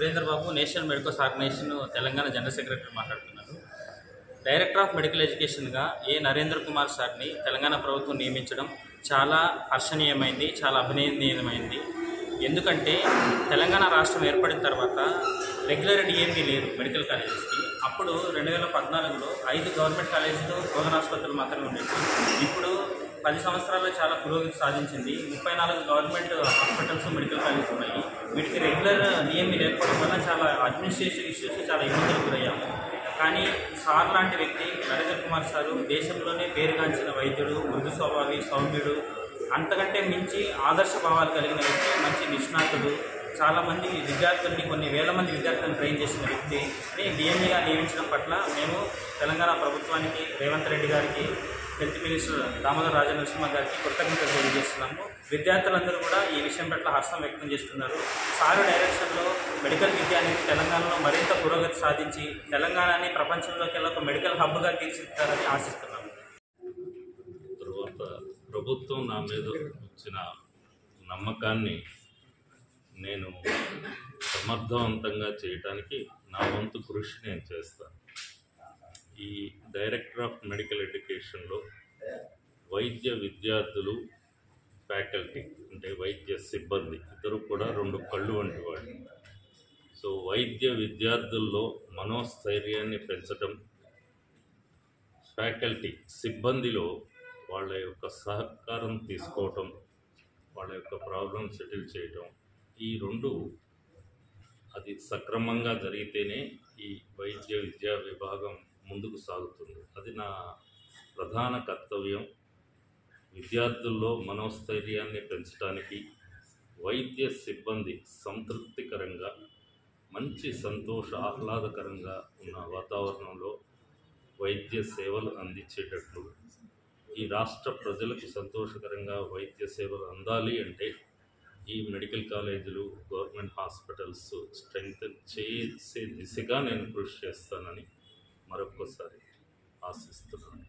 Surendra Babu, national medicos organisation Telangana general secretary మాట్లాడుతున్నారు. Director of medical ఎడ్యుకేషన్గా నరేంద్ర కుమార్ సార్ని తెలంగాణ ప్రభుత్వం నియమించడం చాలా హర్షణీయమైంది, చాలా అభినందనీయమైంది. ఎందుకంటే తెలంగాణ రాష్ట్రం ఏర్పడిన తర్వాత రెగ్యులర్ డిఎంఈ లేదు మెడికల్ కాలేజెస్కి. అప్పుడు 2014లో 5 గవర్నమెంట్ కాలేజీలు, బోధన ఆసుపత్రులు మాత్రమే ఉండేవి. ఇప్పుడు 10 సంవత్సరాల్లో చాలా పురోగతి సాధించింది. 34 గవర్నమెంట్ హాస్పిటల్స్, మెడికల్ కాలేజెస్ ఉన్నాయి. వీటికి రెగ్యులర్ డిఎంఈ లేకపోవడం వల్ల చాలా అడ్మినిస్ట్రేటివ్ ఇష్యూస్, చాలా ఇబ్బందులకు గురయ్యాము. కానీ సార్ లాంటి వ్యక్తి, నరేంద్ర కుమార్ సారు, దేశంలోనే పేరుగాంచిన వైద్యుడు, మృదు స్వభావి, సౌమ్యుడు, అంతకంటే మించి ఆదర్శ భావాలు కలిగిన వ్యక్తి, మంచి నిష్ణాతుడు, చాలామంది విద్యార్థుల్ని, కొన్ని వేల మంది విద్యార్థులను ట్రైన్ చేసిన వ్యక్తిని డిఎంఈగా నియమించడం పట్ల మేము తెలంగాణ ప్రభుత్వానికి, రేవంత్ రెడ్డి గారికి, హెల్త్ మినిస్టర్ దామోదర్ రాజనరసింహ గారికి కృతజ్ఞతలు తెలియజేస్తున్నాము. విద్యార్థులందరూ కూడా ఈ విషయం పట్ల హర్షం వ్యక్తం చేస్తున్నారు. సారు డైరెక్షన్లో మెడికల్ విద్య అనేది తెలంగాణలో మరింత పురోగతి సాధించి తెలంగాణని ప్రపంచంలోకి ఒక మెడికల్ హబ్గా తీర్చిదిద్దారని ఆశిస్తున్నాము. తర్వాత ప్రభుత్వం నా మీద ఇచ్చిన నమ్మకాన్ని నేను సమర్థవంతంగా చేయడానికి నా వంతు కృషి నేను చేస్తాను. ఈ డైరెక్టర్ ఆఫ్ మెడికల్ ఎడ్యుకేషన్లో వైద్య విద్యార్థులు, ఫ్యాకల్టీ అంటే వైద్య సిబ్బంది ఇద్దరు కూడా 2 కళ్ళు వంటి వాళ్ళు. సో వైద్య విద్యార్థుల్లో మనోస్థైర్యాన్ని పెంచడం, ఫ్యాకల్టీ సిబ్బందిలో వాళ్ళ యొక్క సహకారం తీసుకోవటం, వాళ్ళ యొక్క ప్రాబ్లం సెటిల్ చేయటం, ఈ 2 అది సక్రమంగా జరిగితేనే ఈ వైద్య విద్యా విభాగం ముందుకు సాగుతుంది. అది నా ప్రధాన కర్తవ్యం. విద్యార్థుల్లో మనోస్థైర్యాన్ని పెంచడానికి, వైద్య సిబ్బంది సంతృప్తికరంగా, మంచి సంతోష ఆహ్లాదకరంగా ఉన్న వాతావరణంలో వైద్య సేవలు అందించేటట్లు, ఈ రాష్ట్ర ప్రజలకు సంతోషకరంగా వైద్య సేవలు అందాలి అంటే ఈ మెడికల్ కాలేజీలు, గవర్నమెంట్ హాస్పిటల్స్ స్ట్రెంగ్తన్ చేసే దిశగా నేను కృషి చేస్తానని మరొకసారి ఆశిస్తున్నాను.